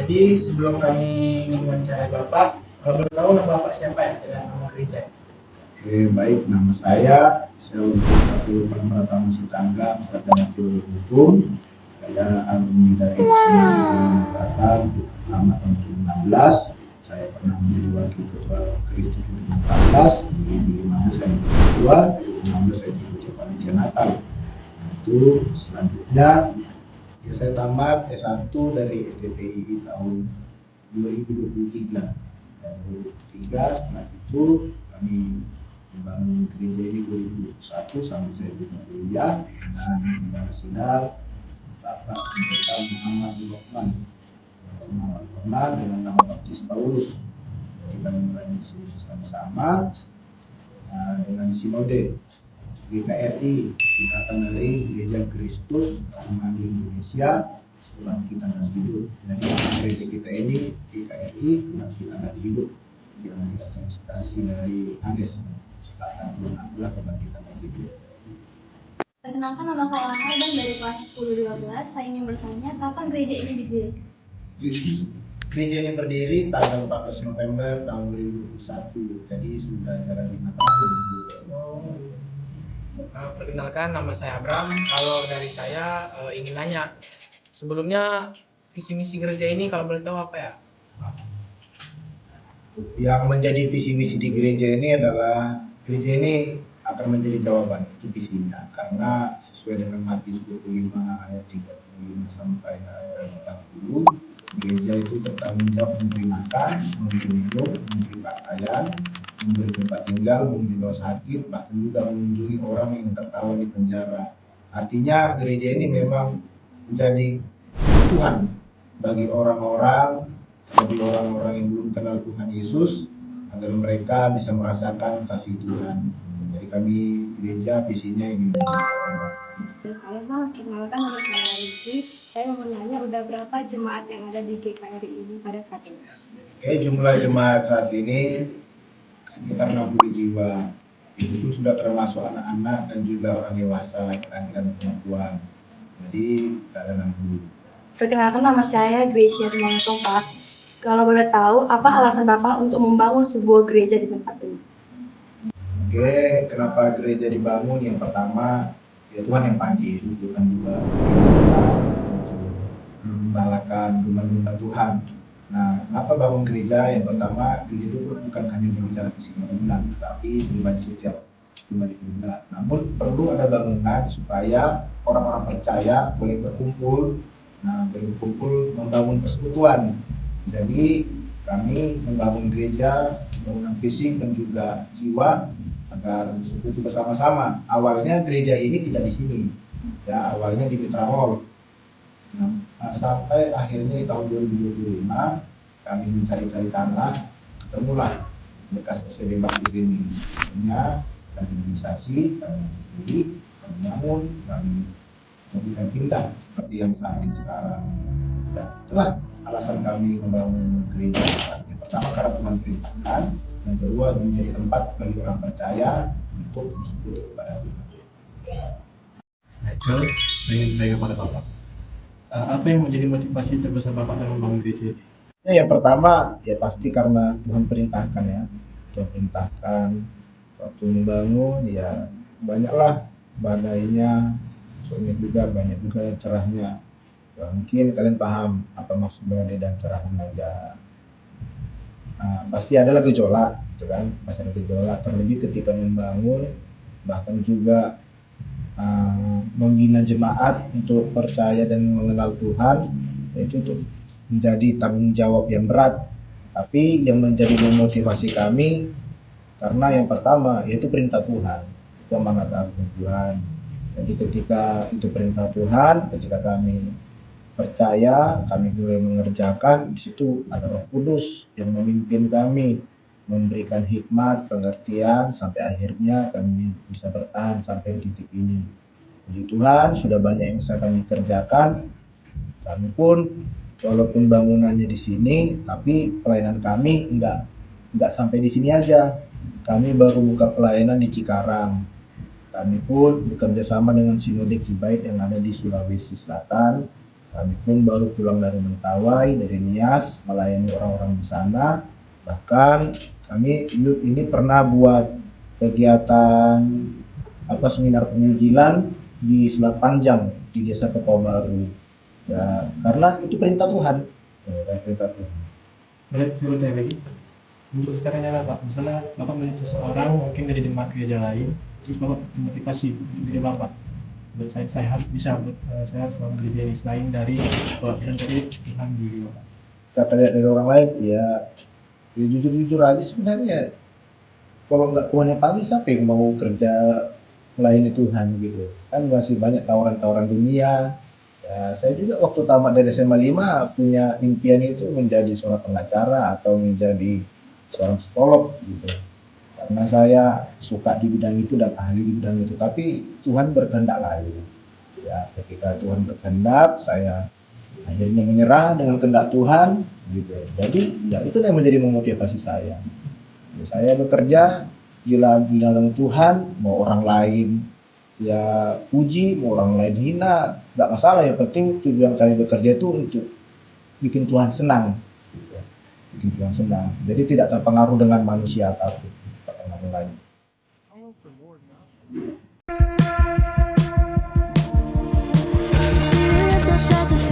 Jadi sebelum kami mencari Bapak, boleh tahu nama Bapak siapa ya dan nama gereja? Oke, baik, nama saya untuk satu Pratama Sitangga, peserta Wakil Hukum. Saya alumni dari Seminari Batam, lama tahun 2016. Saya pernah menjadi Wakil Ketua Kristus 2014, 2015 saya menjadi Ketua, 2016 saya jadi Ketua Panitia Natal. Itu selanjutnya ya saya tamat S1 dari STPI tahun 2023. Dan 2023 setelah itu kami membangun gereja ini 2021 sampai saya juga kuliah dengan sidar Bapak Pendeta Muhammad Lokman dengan nama Baptis Paulus. Jadi kami mulai disini bersama-sama dengan sinode GKRI, Ikatan dari Gereja Kristus Rahmani Indonesia Kebangkitan dan Hidup. Jadi gereja kita ini GKRI Kebangkitan dan Hidup yang kita terinspirasi dari Anes adalah Kebangkitan dan Hidup. Perkenalkan, nama saya Amel dan dari kelas 10-12. Saya ingin bertanya, kapan gereja ini didirikan? Gereja ini berdiri tanggal 14 November tahun 2021, jadi sudah jalan 5 tahun. Perkenalkan, nama saya Abram. Kalau dari saya ingin nanya, sebelumnya visi misi gereja ini kalau boleh tahu apa ya? Yang menjadi visi misi di gereja ini adalah gereja ini akan menjadi jawaban, itu visinya, karena sesuai dengan Matius 25 ayat 35 sampai ayat 40, gereja itu bertanggung jawab memberi makan, memberi minum, memberi pakaian, memberi tempat tinggal, mengunjungi orang sakit, bahkan juga mengunjungi orang yang tertawan di penjara. Artinya gereja ini memang menjadi Tuhan bagi orang-orang yang belum kenal Tuhan Yesus, agar mereka bisa merasakan kasih Tuhan. Jadi kami gereja visinya ini. Saya perkenalkan, nama saya Rizky. Saya mau menanya, udah berapa jemaat yang ada di GKRI ini pada saat ini? Jumlah jemaat saat ini sekitar 60 jiwa. Itu sudah termasuk anak-anak dan juga orang dewasa, laki-laki dan perempuan. Jadi ada 60. Perkenalkan, nama saya Gracia Simanusong, Pak. Kalau boleh tahu, apa alasan Bapak untuk membangun sebuah gereja di tempat ini? Oke, kenapa gereja dibangun? Yang pertama, ya Tuhan yang panggil, Tuhan juga untuk membalakan domba-domba Tuhan. Nah, kenapa bangun gereja? Yang pertama, gereja itu bukan hanya berbicara visi bangunan, tapi pribadi setiap pribadi juga. Namun perlu ada bangunan supaya orang-orang percaya boleh berkumpul. Nah, berkumpul membangun persekutuan. Jadi kami membangun gereja, bangunan fisik dan juga jiwa agar bersekutu bersama-sama. Awalnya gereja ini tidak di sini, ya awalnya di Mitra Mall. Nah, sampai akhirnya di tahun 2025 kami mencari-cari tanah, ketemulah bekas SLB Bakti ini. Akhirnya kami organisasi, kami beli, kami bangun, kami coba pindah seperti yang saat ini sekarang. Dan itulah alasan kami membangun gereja. Yang pertama karena Tuhan perintahkan, yang kedua menjadi tempat bagi orang percaya untuk bersekutu kepada Tuhan. Michael, ingin tanya kepada Bapak, apa yang menjadi motivasi terbesar Bapak dalam membangun gereja ini? Yang pertama ya pasti karena Tuhan perintahkan ya. Tuhan perintahkan waktu membangun ya banyaklah badainya, soalnya juga banyak juga cerahnya. Ya, mungkin kalian paham apa maksud badai dan cerahnya ya. Pasti adalah gejolak, gitu kan? Pasti ada gejolak. Terlebih ketika membangun, bahkan juga membina jemaat untuk percaya dan mengenal Tuhan, itu untuk menjadi tanggung jawab yang berat. Tapi yang menjadi memotivasi kami karena yang pertama yaitu perintah Tuhan, itu amanat Tuhan. Jadi ketika itu perintah Tuhan, ketika kami percaya, kami mulai mengerjakan, di situ ada Roh Kudus yang memimpin kami, memberikan hikmat, pengertian, sampai akhirnya kami bisa bertahan sampai titik ini. Puji Tuhan, sudah banyak yang bisa kami kerjakan. Kami pun walaupun bangunannya di sini, tapi pelayanan kami enggak sampai di sini aja. Kami baru buka pelayanan di Cikarang. Kami pun bekerja sama dengan Sinode Kibait yang ada di Sulawesi Selatan. Kami pun baru pulang dari Mentawai, dari Nias, melayani orang-orang di sana. Bahkan kami ini pernah buat kegiatan seminar penginjilan di Selat Panjang di Desa Kepawa Baru. Ya, karena itu perintah Tuhan. Ya, perintah Tuhan. Boleh saya tanya lagi? Untuk secara nyata Pak, misalnya Bapak melihat seseorang mungkin dari jemaat gereja lain, terus Bapak motivasi diri Bapak. Saya harus bisa, saya harus membangun gereja ini selain dari perwakilan dari Tuhan diri Bapak. Kata lihat dari orang lain, ya jujur-jujur aja sebenarnya. Kalau nggak Tuhan yang panggil, siapa yang mau kerja melayani Tuhan gitu? Kan masih banyak tawaran-tawaran dunia. Ya, saya juga waktu tamat dari SMA 5 punya impian itu menjadi seorang pengacara atau menjadi seorang psikolog gitu. Karena saya suka di bidang itu dan ahli di bidang itu. Tapi Tuhan berkehendak lain. Ya, ketika Tuhan berkehendak, saya akhirnya menyerah dengan kehendak Tuhan gitu. Jadi ya itu yang menjadi memotivasi saya. Saya bekerja di dalam Tuhan, mau orang lain ya puji, mau orang lain hina, nggak masalah. Yang penting tujuan kami bekerja itu untuk bikin Tuhan senang, gitu. Bikin Tuhan senang. Jadi tidak terpengaruh dengan manusia apapun, terpengaruh lain. Shut the